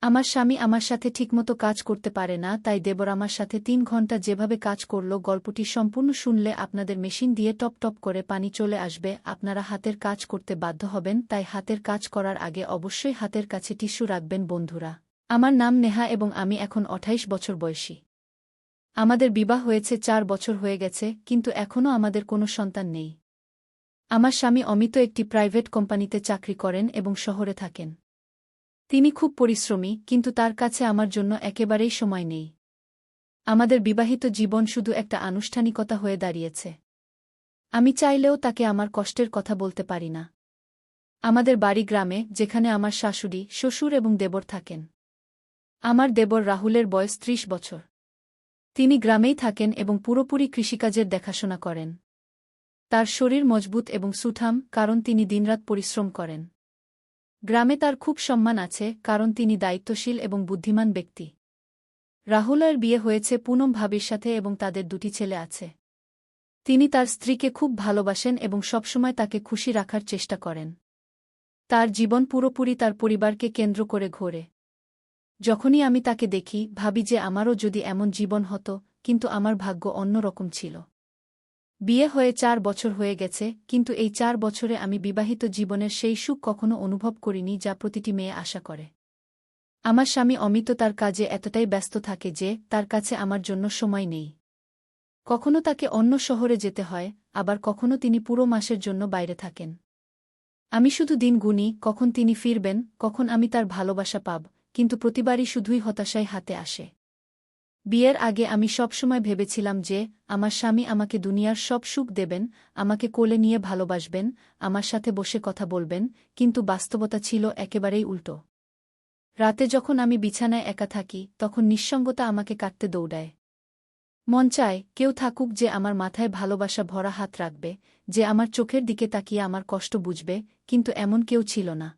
আমার স্বামী আমার সাথে ঠিকমতো কাজ করতে পারে না, তাই দেবর আমার সাথে ৩ ঘন্টা যেভাবে কাজ করল। গল্পটি সম্পূর্ণ শুনলে আপনাদের মেশিন দিয়ে টপ টপ করে পানি চলে আসবে। আপনারা হাতের কাজ করতে বাধ্য হবেন, তাই হাতের কাজ করার আগে অবশ্যই হাতের কাছে টিস্যু রাখবেন বন্ধুরা। আমার নাম নেহা এবং আমি এখন ২৮ বছর বয়সী। আমাদের বিবাহ হয়েছে ৪ বছর হয়ে গেছে, কিন্তু এখনও আমাদের কোনো সন্তান নেই। আমার স্বামী অমিত একটি প্রাইভেট কোম্পানিতে চাকরি করেন এবং শহরে থাকেন। তিনি খুব পরিশ্রমী, কিন্তু তার কাছে আমার জন্য একেবারেই সময় নেই। আমাদের বিবাহিত জীবন শুধু একটা আনুষ্ঠানিকতা হয়ে দাঁড়িয়েছে। আমি চাইলেও তাকে আমার কষ্টের কথা বলতে পারি না। আমাদের বাড়ি গ্রামে, যেখানে আমার শাশুড়ি, শ্বশুর এবং দেবর থাকেন। আমার দেবর রাহুলের বয়স ৩০ বছর। তিনি গ্রামেই থাকেন এবং পুরোপুরি কৃষিকাজের দেখাশোনা করেন। তার শরীর মজবুত এবং সুঠাম, কারণ তিনি দিনরাত পরিশ্রম করেন। গ্রামে তার খুব সম্মান আছে, কারণ তিনি দায়িত্বশীল এবং বুদ্ধিমান ব্যক্তি। রাহুলের বিয়ে হয়েছে পুনম ভাবির সাথে এবং তাদের ২টি ছেলে আছে। তিনি তার স্ত্রীকে খুব ভালোবাসেন এবং সবসময় তাকে খুশি রাখার চেষ্টা করেন। তার জীবন পুরোপুরি তার পরিবারকে কেন্দ্র করে ঘোরে। যখনই আমি তাকে দেখি, ভাবি যে আমারও যদি এমন জীবন হতো, কিন্তু আমার ভাগ্য অন্য রকম ছিল। বিয়ে হয়ে ৪ বছর হয়ে গেছে, কিন্তু এই ৪ বছরে আমি বিবাহিত জীবনের সেই সুখ কখনো অনুভব করিনি যা প্রতিটি মেয়ে আশা করে। আমার স্বামী অমিত তার কাজে এতটাই ব্যস্ত থাকে যে তার কাছে আমার জন্য সময় নেই। কখনো তাকে অন্য শহরে যেতে হয়, আবার কখনো তিনি পুরো মাসের জন্য বাইরে থাকেন। আমি শুধু দিন গুনি, কখন তিনি ফিরবেন, কখন আমি তার ভালোবাসা পাব, কিন্তু প্রতিবারই শুধুই হতাশায় হাতে আসে। বিয়ের আগে আমি সবসময় ভেবেছিলাম যে আমার স্বামী আমাকে দুনিয়ার সব সুখ দেবেন, আমাকে কোলে নিয়ে ভালোবাসবেন, আমার সাথে বসে কথা বলবেন, কিন্তু বাস্তবতা ছিল একেবারেই উল্টো। রাতে যখন আমি বিছানায় একা থাকি, তখন নিঃসঙ্গতা আমাকে কাটতে দৌড়ায়। মন চায় কেউ থাকুক যে আমার মাথায় ভালোবাসা ভরা হাত রাখবে, যে আমার চোখের দিকে তাকিয়ে আমার কষ্ট বুঝবে, কিন্তু এমন কেউ ছিল না।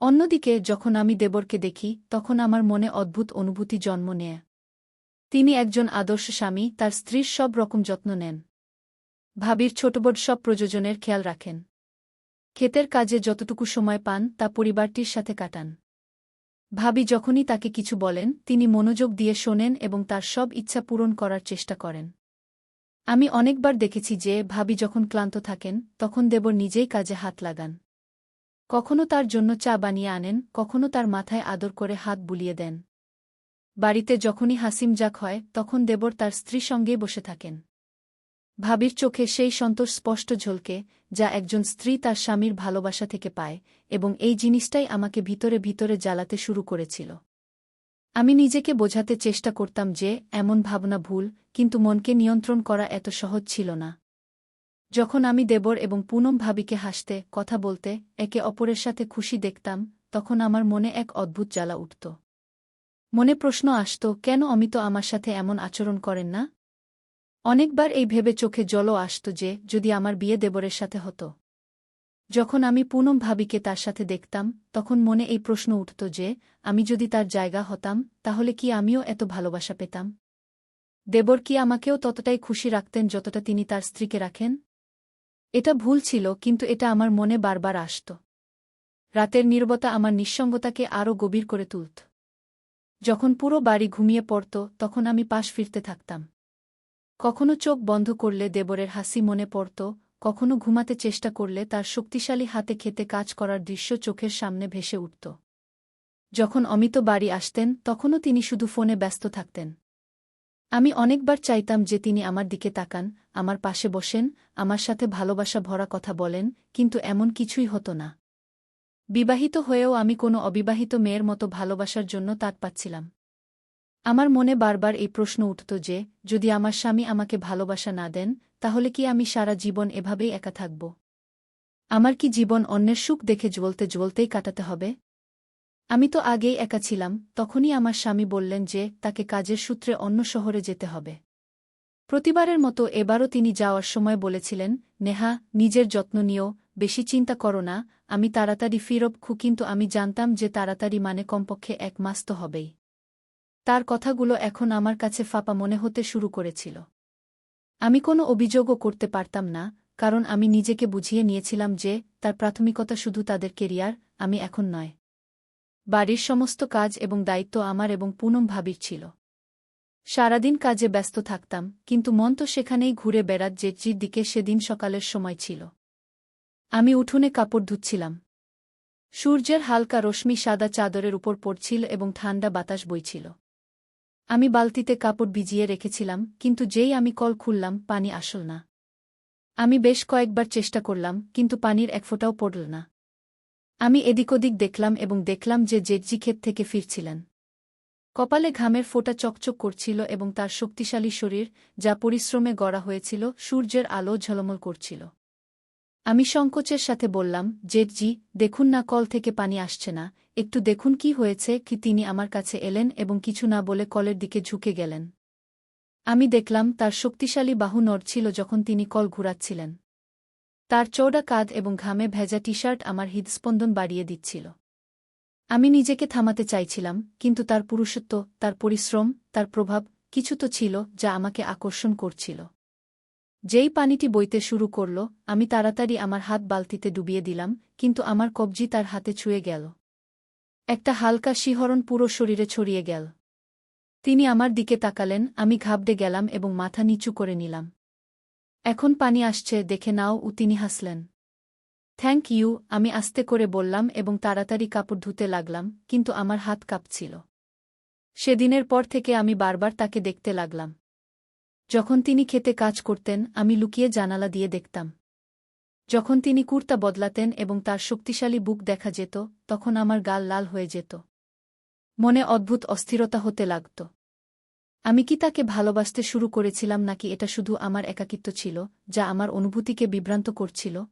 অন্যদিকে যখন আমি দেবরকে দেখি, তখন আমার মনে অদ্ভুত অনুভূতি জন্ম নেয়। তিনি একজন আদর্শ স্বামী, তার স্ত্রীর সব রকম যত্ন নেন। ভাবির ছোটবড় সব প্রয়োজনের খেয়াল রাখেন। ক্ষেতের কাজে যতটুকু সময় পান তা পরিবারটির সাথে কাটান। ভাবি যখনই তাকে কিছু বলেন, তিনি মনোযোগ দিয়ে শোনেন এবং তার সব ইচ্ছা পূরণ করার চেষ্টা করেন। আমি অনেকবার দেখেছি যে ভাবি যখন ক্লান্ত থাকেন, তখন দেবর নিজেই কাজে হাত লাগান। কখনো তার জন্য চা বানিয়ে আনেন, কখনো তার মাথায় আদর করে হাত বুলিয়ে দেন। বাড়িতে যখনই হাসিমজাক হয়, তখন দেবর তার স্ত্রীর সঙ্গেই বসে থাকেন। ভাবির চোখে সেই সন্তোষ স্পষ্ট ঝলকে, যা একজন স্ত্রী তার স্বামীর ভালোবাসা থেকে পায়, এবং এই জিনিসটাই আমাকে ভিতরে ভিতরে জ্বালাতে শুরু করেছিল। আমি নিজেকে বোঝাতে চেষ্টা করতাম যে এমন ভাবনা ভুল, কিন্তু মনকে নিয়ন্ত্রণ করা এত সহজ ছিল না। যখন আমি দেবর এবং পুনম ভাবিকে হাসতে, কথা বলতে, একে অপরের সাথে খুশি দেখতাম, তখন আমার মনে এক অদ্ভুত জ্বালা উঠত। মনে প্রশ্ন আসত, কেন অমিত আমার সাথে এমন আচরণ করেন না? অনেকবার এই ভেবে চোখে জলও আসত যে যদি আমার বিয়ে দেবরের সাথে হতো। যখন আমি পুনম ভাবিকে তার সাথে দেখতাম, তখন মনে এই প্রশ্ন উঠত যে আমি যদি তার জায়গা হতাম, তাহলে কি আমিও এত ভালোবাসা পেতাম? দেবর কি আমাকেও ততটাই খুশি রাখতেন যতটা তিনি তার স্ত্রীকে রাখেন? এটা ভুল ছিল, কিন্তু এটা আমার মনে বারবার আসত। রাতের নীরবতা আমার নিঃসঙ্গতাকে আরও গভীর করে তুলত। যখন পুরো বাড়ি ঘুমিয়ে পড়ত, তখন আমি পাশ ফিরতে থাকতাম। কখনো চোখ বন্ধ করলে দেবরের হাসি মনে পড়ত, কখনো ঘুমাতে চেষ্টা করলে তার শক্তিশালী হাতে খেতে কাজ করার দৃশ্য চোখের সামনে ভেসে উঠত। যখন অমিত বাড়ি আসতেন, তখনও তিনি শুধু ফোনে ব্যস্ত থাকতেন। আমি অনেকবার চাইতাম যে তিনি আমার দিকে তাকান, আমার পাশে বসেন, আমার সাথে ভালোবাসা ভরা কথা বলেন, কিন্তু এমন কিছুই হতো না। বিবাহিত হয়েও আমি কোনো অবিবাহিত মেয়ের মতো ভালোবাসার জন্য তাড় পাচ্ছিলাম। আমার মনে বারবার এই প্রশ্ন উঠত যে যদি আমার স্বামী আমাকে ভালোবাসা না দেন, তাহলে কি আমি সারা জীবন এভাবেই একা থাকব? আমার কি জীবন অন্যের সুখ দেখে জ্বলতে জ্বলতেই কাটাতে হবে? আমি তো আগেই একা ছিলাম। তখনই আমার স্বামী বললেন যে তাকে কাজের সূত্রে অন্য শহরে যেতে হবে। প্রতিবারের মতো এবারও তিনি যাওয়ার সময় বলেছিলেন, নেহা, নিজের যত্ন নিও, বেশি চিন্তা করো না, আমি তাড়াতাড়ি ফিরব। কিন্তু আমি জানতাম যে তাড়াতাড়ি মানে কমপক্ষে ১ মাস তো হবেই। তার কথাগুলো এখন আমার কাছে ফাঁপা মনে হতে শুরু করেছিল। আমি কোনো অভিযোগও করতে পারতাম না, কারণ আমি নিজেকে বুঝিয়ে নিয়েছিলাম যে তার প্রাথমিকতা শুধু তাদের কেরিয়ার, আমি এখন নয়। বাড়ির সমস্ত কাজ এবং দায়িত্ব আমার এবং পুনম ভাবির ছিল। সারাদিন কাজে ব্যস্ত থাকতাম, কিন্তু মন তো সেখানেই ঘুরে বেড়াত জেঠির দিকে। সেদিন সকালের সময় ছিল। আমি উঠোনে কাপড় ধুচ্ছিলাম। সূর্যের হালকা রশ্মি সাদা চাদরের উপর পড়ছিল এবং ঠান্ডা বাতাস বইছিল। আমি বালতিতে কাপড় ভিজিয়ে রেখেছিলাম, কিন্তু যেই আমি কল খুললাম পানি আসল না। আমি বেশ কয়েকবার চেষ্টা করলাম, কিন্তু পানির এক ফোঁটাও পড়ল না। আমি এদিক ওদিক দেখলাম এবং দেখলাম যে জেঠজি ক্ষেত থেকে ফিরছিলেন। কপালে ঘামের ফোঁটা চকচক করছিল এবং তার শক্তিশালী শরীর, যা পরিশ্রমে গড়া হয়েছিল, সূর্যের আলো ঝলমল করছিল। আমি সংকোচের সাথে বললাম, জেঠজি, দেখুন না কল থেকে পানি আসছে না, একটু দেখুন কি হয়েছে কি। তিনি আমার কাছে এলেন এবং কিছু না বলে কলের দিকে ঝুঁকে গেলেন। আমি দেখলাম তার শক্তিশালী বাহু নড়ছিল যখন তিনি কল ঘুরাচ্ছিলেন। তার চওড়া কাঁধ এবং ঘামে ভেজা টি-শার্ট আমার হৃদস্পন্দন বাড়িয়ে দিচ্ছিল। আমি নিজেকে থামাতে চাইছিলাম, কিন্তু তার পুরুষত্ব, তার পরিশ্রম, তার প্রভাব, কিছু তো ছিল যা আমাকে আকর্ষণ করছিল। যেই পানিটি বইতে শুরু করল, আমি তাড়াতাড়ি আমার হাত বালতিতে ডুবিয়ে দিলাম, কিন্তু আমার কবজি তার হাতে ছুঁয়ে গেল। একটা হালকা শিহরণ পুরো শরীরে ছড়িয়ে গেল। তিনি আমার দিকে তাকালেন, আমি ঘাবড়ে গেলাম এবং মাথা নিচু করে নিলাম। এখন পানি আসছে, দেখে নাও। তিনি হাসলেন। থ্যাংক ইউ, আমি আস্তে করে বললাম এবং তাড়াতাড়ি কাপড় ধুতে লাগলাম, কিন্তু আমার হাত কাঁপছিল। সেদিনের পর থেকে আমি বারবার তাকে দেখতে লাগলাম। যখন তিনি খেতে কাজ করতেন, আমি লুকিয়ে জানালা দিয়ে দেখতাম। যখন তিনি কুর্তা বদলাতেন এবং তার শক্তিশালী বুক দেখা যেত, তখন আমার গাল লাল হয়ে যেত। মনে অদ্ভুত অস্থিরতা হতে লাগত। আমি কি তাকে ভালোবাসতে শুরু করেছিলাম, নাকি এটা শুধু আমার একাকিত্ব ছিল, যা আমার অনুভূতিকে বিভ্রান্ত করছিল?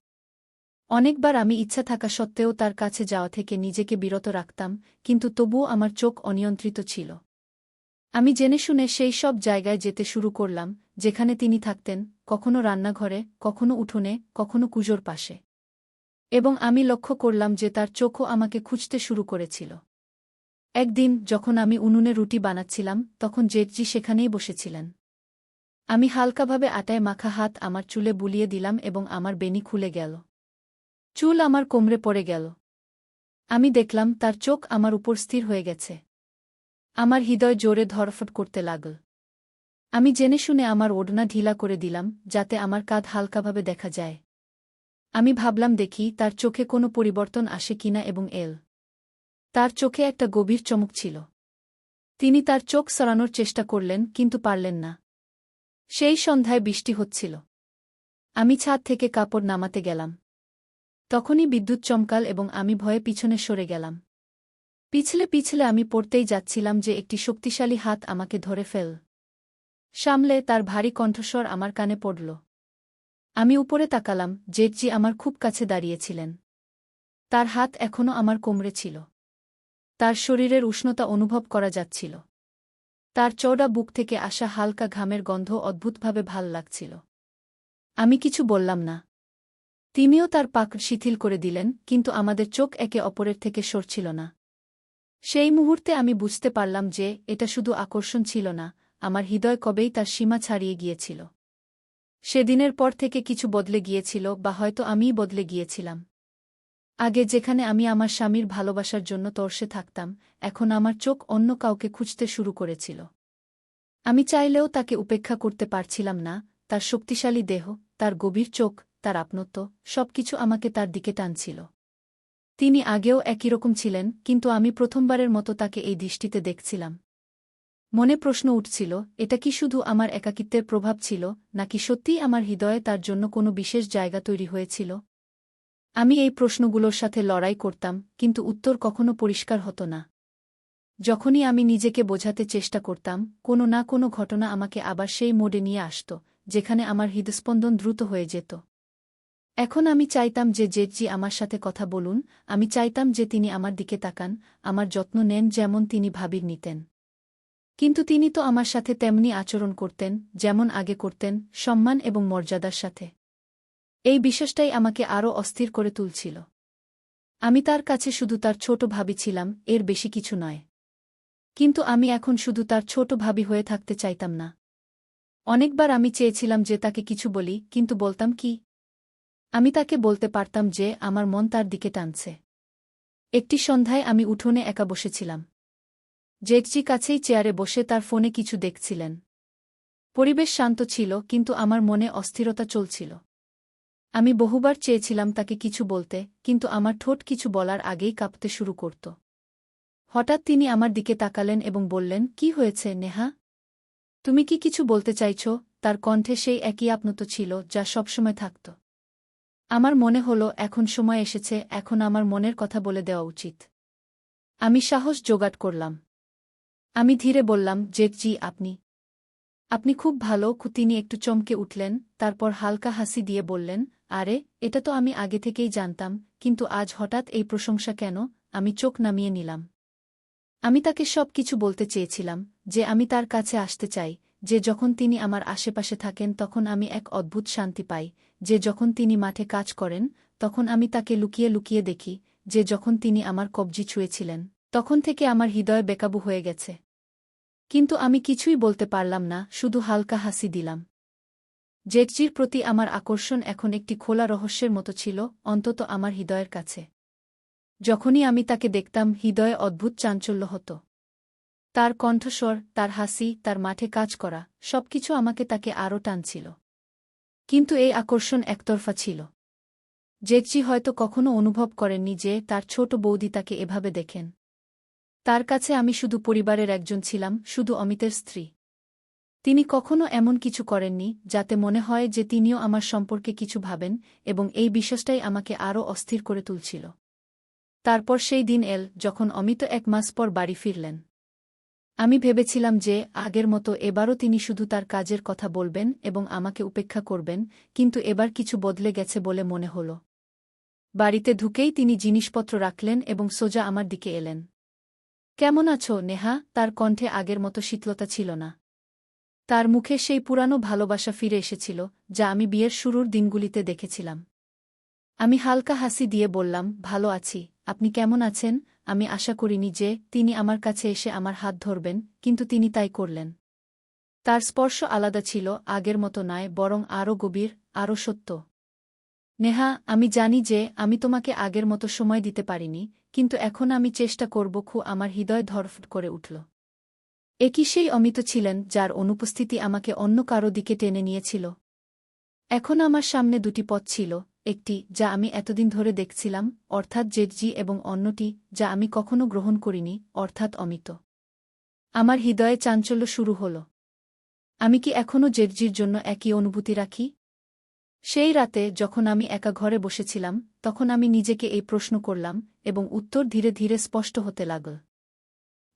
অনেকবার আমি ইচ্ছা থাকা সত্ত্বেও তার কাছে যাওয়া থেকে নিজেকে বিরত রাখতাম, কিন্তু তবুও আমার চোখ অনিয়ন্ত্রিত ছিল। আমি জেনে শুনে সেই সব জায়গায় যেতে শুরু করলাম, যেখানে তিনি থাকতেন, কখনো রান্নাঘরে, কখনো উঠোনে, কখনো কুজোর পাশে। এবং আমি লক্ষ্য করলাম যে তার চোখও আমাকে খুঁজতে শুরু করেছিল। একদিন যখন আমি উনুনে রুটি বানাচ্ছিলাম, তখন জেঠজি সেখানেই বসেছিলেন। আমি হালকাভাবে আটায় মাখা হাত আমার চুলে বুলিয়ে দিলাম এবং আমার বেনি খুলে গেল। চুল আমার কোমরে পড়ে গেল। আমি দেখলাম তার চোখ আমার উপর স্থির হয়ে গেছে। আমার হৃদয় জোরে ধড়ফড় করতে লাগল। আমি জেনে শুনে আমার ওড়না ঢিলা করে দিলাম, যাতে আমার কাঁধ হালকাভাবে দেখা যায়। আমি ভাবলাম দেখি তার চোখে কোনো পরিবর্তন আসে কিনা এবং তার চোখে একটা গভীর চমক ছিল। তিনি তার চোখ সরানোর চেষ্টা করলেন, কিন্তু পারলেন না। সেই সন্ধ্যায় বৃষ্টি হচ্ছিল। আমি ছাদ থেকে কাপড় নামাতে গেলাম। তখনই বিদ্যুৎ চমকাল এবং আমি ভয়ে পিছনে সরে গেলাম। পিছলে পিছলে আমি পড়তেই যাচ্ছিলাম যে একটি শক্তিশালী হাত আমাকে ধরে সামলে তার ভারী কণ্ঠস্বর আমার কানে পড়ল। আমি উপরে তাকালাম, জেঠজি আমার খুব কাছে দাঁড়িয়েছিলেন। তার হাত এখনও আমার কোমরে ছিল। তার শরীরের উষ্ণতা অনুভব করা যাচ্ছিল। তার চওড়া বুক থেকে আসা হালকা ঘামের গন্ধ অদ্ভুতভাবে ভাল লাগছিল। আমি কিছু বললাম না। তিনিও তার পাক শিথিল করে দিলেন, কিন্তু আমাদের চোখ একে অপরের থেকে সরছিল না। সেই মুহূর্তে আমি বুঝতে পারলাম যে এটা শুধু আকর্ষণ ছিল না, আমার হৃদয় কবেই তার সীমা ছাড়িয়ে গিয়েছিল। সেদিনের পর থেকে কিছু বদলে গিয়েছিল, বা হয়তো আমিই বদলে গিয়েছিলাম। আগে যেখানে আমি আমার স্বামীর ভালোবাসার জন্য তর্ষে থাকতাম, এখন আমার চোখ অন্য কাউকে খুঁজতে শুরু করেছিল। আমি চাইলেও তাকে উপেক্ষা করতে পারছিলাম না। তার শক্তিশালী দেহ, তার গভীর চোখ, তার আপনত্ব, সবকিছু আমাকে তার দিকে টানছিল। তিনি আগেও একই রকম ছিলেন, কিন্তু আমি প্রথমবারের মতো তাকে এই দৃষ্টিতে দেখছিলাম। মনে প্রশ্ন উঠছিল, এটা কি শুধু আমার একাকিত্বের প্রভাব ছিল, নাকি সত্যিই আমার হৃদয়ে তার জন্য কোনো বিশেষ জায়গা তৈরি হয়েছিল? আমি এই প্রশ্নগুলোর সাথে লড়াই করতাম, কিন্তু উত্তর কখনো পরিষ্কার হতো না। যখনই আমি নিজেকে বোঝাতে চেষ্টা করতাম, কোনো না কোনো ঘটনা আমাকে আবার সেই মোড়ে নিয়ে আসত, যেখানে আমার হৃদস্পন্দন দ্রুত হয়ে যেত। এখন আমি চাইতাম যে জেঠজি আমার সাথে কথা বলুন, আমি চাইতাম যে তিনি আমার দিকে তাকান, আমার যত্ন নেন যেমন তিনি ভাবির নিতেন। কিন্তু তিনি তো আমার সাথে তেমনি আচরণ করতেন, যেমন আগে করতেন, সম্মান এবং মর্যাদার সাথে। এই বিশ্বাসটাই আমাকে আরও অস্থির করে তুলছিল। আমি তার কাছে শুধু তার ছোট ভাবি ছিলাম, এর বেশি কিছু নয়। কিন্তু আমি এখন শুধু তার ছোট ভাবি হয়ে থাকতে চাইতাম না। অনেকবার আমি চেয়েছিলাম যে তাকে কিছু বলি, কিন্তু বলতাম কি? আমি তাকে বলতে পারতাম যে আমার মন তার দিকে টানছে। একটি সন্ধ্যায় আমি উঠোনে একা বসেছিলাম। জেঠজি কাছেই চেয়ারে বসে তার ফোনে কিছু দেখছিলেন। পরিবেশ শান্ত ছিল, কিন্তু আমার মনে অস্থিরতা চলছিল। আমি বহুবার চেয়েছিলাম তাকে কিছু বলতে, কিন্তু আমার ঠোঁট কিছু বলার আগেই কাঁপতে শুরু করত। হঠাৎ তিনি আমার দিকে তাকালেন এবং বললেন, "কি হয়েছে, নেহা? তুমি কি কিছু বলতে চাইছ?" তার কণ্ঠে সেই একই আপনত ছিল যা সবসময় থাকত। আমার মনে হলো এখন সময় এসেছে, এখন আমার মনের কথা বলে দেওয়া উচিত। আমি সাহস জোগাড় করলাম। আমি ধীরে বললাম, "জেঠজি, আপনি খুব ভালো।" তিনি একটু চমকে উঠলেন, তারপর হালকা হাসি দিয়ে বললেন, "আরে, এটা তো আমি আগে থেকেই জানতাম, কিন্তু আজ হঠাৎ এই প্রশংসা কেন?" আমি চোখ নামিয়ে নিলাম। আমি তাকে সব কিছু বলতে চেয়েছিলাম, যে আমি তার কাছে আসতে চাই, যে যখন তিনি আমার আশেপাশে থাকেন তখন আমি এক অদ্ভুত শান্তি পাই, যে যখন তিনি মাঠে কাজ করেন তখন আমি তাকে লুকিয়ে লুকিয়ে দেখি, যে যখন তিনি আমার কবজি ছুঁয়েছিলেন তখন থেকে আমার হৃদয় বেকাবু হয়ে গেছে। কিন্তু আমি কিছুই বলতে পারলাম না, শুধু হালকা হাসি দিলাম। জেঠজির প্রতি আমার আকর্ষণ এখন একটি খোলা রহস্যের মতো ছিল, অন্তত আমার হৃদয়ের কাছে। যখনই আমি তাকে দেখতাম হৃদয়ে অদ্ভুত চাঞ্চল্য হতো। তার কণ্ঠস্বর, তার হাসি, তার মাঠে কাজ করা, সবকিছু আমাকে তাকে আরও টানছিল। কিন্তু এই আকর্ষণ একতরফা ছিল। জেঠজি হয়তো কখনো অনুভব করেননি যে তার ছোট বৌদি তাকে এভাবে দেখেন। তার কাছে আমি শুধু পরিবারের একজন ছিলাম, শুধু অমিতের স্ত্রী। তিনি কখনো এমন কিছু করেননি যাতে মনে হয় যে তিনিও আমার সম্পর্কে কিছু ভাবেন, এবং এই বিশ্বাসটাই আমাকে আরও অস্থির করে তুলছিল। তারপর সেই দিন এল যখন অমিত 1 মাস পর বাড়ি ফিরলেন। আমি ভেবেছিলাম যে আগের মতো এবারও তিনি শুধু তার কাজের কথা বলবেন এবং আমাকে উপেক্ষা করবেন, কিন্তু এবার কিছু বদলে গেছে বলে মনে হল। বাড়িতে ঢুকেই তিনি জিনিসপত্র রাখলেন এবং সোজা আমার দিকে এলেন। "কেমন আছো, নেহা?" তার কণ্ঠে আগের মতো শীতলতা ছিল না। তার মুখে সেই পুরানো ভালোবাসা ফিরে এসেছিল, যা আমি বিয়ের শুরুর দিনগুলিতে দেখেছিলাম। আমি হালকা হাসি দিয়ে বললাম, "ভালো আছি। আপনি কেমন আছেন?" আমি আশা করিনি যে তিনি আমার কাছে এসে আমার হাত ধরবেন, কিন্তু তিনি তাই করলেন। তার স্পর্শ আলাদা ছিল, আগের মতো নয়, বরং আরও গভীর, আরও সত্য। "নেহা, আমি জানি যে আমি তোমাকে আগের মতো সময় দিতে পারিনি, কিন্তু এখন আমি চেষ্টা করব।" আমার হৃদয় ধড়ফড় করে উঠল। একই সেই অমিত ছিলেন যার অনুপস্থিতি আমাকে অন্য কারো দিকে টেনে নিয়েছিল। এখন আমার সামনে দুটি পথ ছিল, একটি যা আমি এতদিন ধরে দেখছিলাম, অর্থাৎ জেঠজি, এবং অন্যটি যা আমি কখনো গ্রহণ করিনি, অর্থাৎ অমিত। আমার হৃদয়ে চাঞ্চল্য শুরু হল। আমি কি এখনও জেঠজির জন্য একই অনুভূতি রাখি? সেই রাতে যখন আমি একা ঘরে বসেছিলাম, তখন আমি নিজেকে এই প্রশ্ন করলাম, এবং উত্তর ধীরে ধীরে স্পষ্ট হতে লাগল।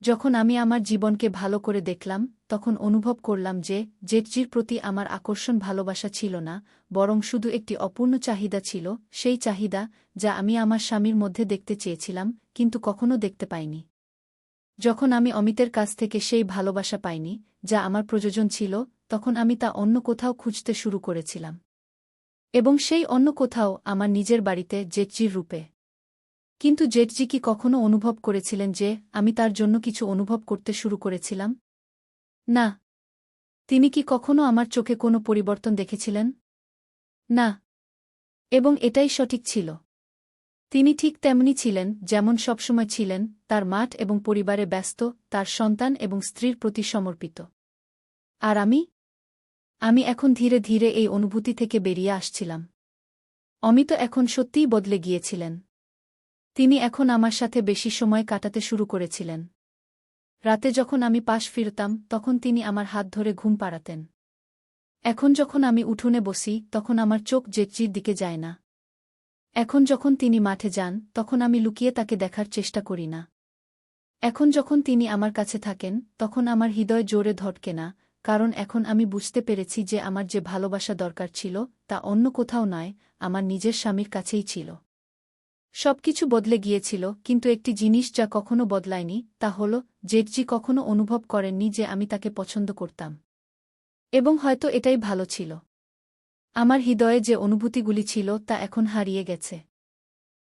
যখন আমি আমার জীবনকে ভালো করে দেখলাম, তখন অনুভব করলাম যে জেঠজির প্রতি আমার আকর্ষণ ভালোবাসা ছিল না, বরং শুধু একটি অপূর্ণ চাহিদা ছিল, সেই চাহিদা যা আমি আমার স্বামীর মধ্যে দেখতে চেয়েছিলাম, কিন্তু কখনো দেখতে পাইনি। যখন আমি অমিতের কাছ থেকে সেই ভালোবাসা পাইনি, যা আমার প্রয়োজন ছিল, তখন আমি তা অন্য কোথাও খুঁজতে শুরু করেছিলাম। এবং সেই অন্য কোথাও আমার নিজের বাড়িতে, জেঠজির রূপে। কিন্তু জেঠজি কি কখনো অনুভব করেছিলেন যে আমি তার জন্য কিছু অনুভব করতে শুরু করেছিলাম? না। তিনি কি কখনো আমার চোখে কোনো পরিবর্তন দেখেছিলেন? না। এবং এটাই সঠিক ছিল। তিনি ঠিক তেমনি ছিলেন যেমন সবসময় ছিলেন, তার মাঠ এবং পরিবারে ব্যস্ত, তার সন্তান এবং স্ত্রীর প্রতি সমর্পিত। আর আমি এখন ধীরে ধীরে এই অনুভূতি থেকে বেরিয়ে আসছিলাম। অমিত এখন সত্যিই বদলে গিয়েছিলেন। তিনি এখন আমার সাথে বেশি সময় কাটাতে শুরু করেছিলেন। রাতে যখন আমি পাশ ফিরতাম তখন তিনি আমার হাত ধরে ঘুম পাড়াতেন। এখন যখন আমি উঠোনে বসি তখন আমার চোখ জেঠজির দিকে যায় না। এখন যখন তিনি মাঠে যান তখন আমি লুকিয়ে তাকে দেখার চেষ্টা করি না। এখন যখন তিনি আমার কাছে থাকেন তখন আমার হৃদয় জোরে ধড়কে না, কারণ এখন আমি বুঝতে পেরেছি যে আমার যে ভালোবাসা দরকার ছিল তা অন্য কোথাও নয়, আমার নিজের স্বামীর কাছেই ছিল। সবকিছু বদলে গিয়েছিল, কিন্তু একটি জিনিস যা কখনো বদলায়নি, তা হল জেঠজি কখনো অনুভব করেননি যে আমি তাকে পছন্দ করতাম। এবং হয়তো এটাই ভালো ছিল। আমার হৃদয়ে যে অনুভূতিগুলি ছিল তা এখন হারিয়ে গেছে।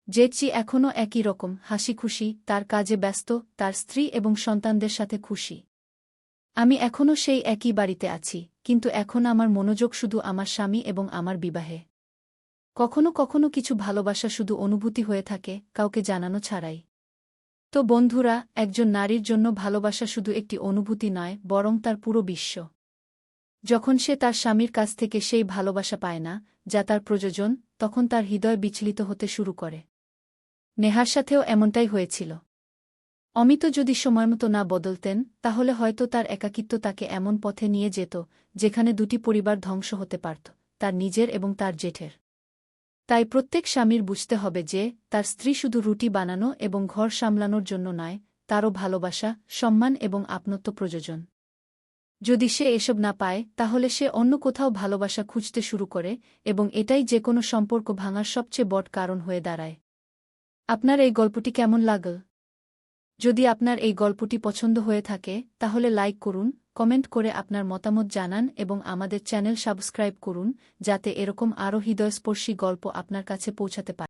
জেঠজি এখনও একই রকম হাসি খুশি, তার কাজে ব্যস্ত, তার স্ত্রী এবং সন্তানদের সাথে খুশি। আমি এখনও সেই একই বাড়িতে আছি, কিন্তু এখন আমার মনোযোগ শুধু আমার স্বামী এবং আমার বিবাহে। কখনো কখনো কিছু ভালোবাসা শুধু অনুভূতি হয়ে থাকে, কাউকে জানানো ছাড়াই। তো বন্ধুরা, একজন নারীর জন্য ভালোবাসা শুধু একটি অনুভূতি নয়, বরং তার পুরো বিশ্ব। যখন সে তার স্বামীর কাছ থেকে সেই ভালোবাসা পায় না, যা তার প্রয়োজন, তখন তার হৃদয় বিচলিত হতে শুরু করে। নেহার সাথেও এমনটাই হয়েছিল। অমিত যদি সময়মতো না বদলতেন, তাহলে হয়তো তার একাকিত্ব তাকে এমন পথে নিয়ে যেত, যেখানে দুটি পরিবার ধ্বংস হতে পারত, তার নিজের এবং তার জেঠের। তাই প্রত্যেক স্বামীর বুঝতে হবে যে, তার স্ত্রী শুধু রুটি বানানো এবং ঘর সামলানোর জন্য নয়, তারও ভালোবাসা, সম্মান এবং আপনত্ব প্রয়োজন। যদি সে এসব না পায়, তাহলে সে অন্য কোথাও ভালোবাসা খুঁজতে শুরু করে, এবং এটাই যে কোনো সম্পর্ক ভাঙার সবচেয়ে বড় কারণ হয়ে দাঁড়ায়। আপনার এই গল্পটি কেমন লাগল? যদি আপনার এই গল্পটি পছন্দ হয়ে থাকে, তাহলে লাইক করুন, কমেন্ট করে আপনার মতামত জানান এবং আমাদের চ্যানেল সাবস্ক্রাইব করুন, যাতে এরকম আরও হৃদয়স্পর্শী গল্প আপনার কাছে পৌঁছাতে পারে।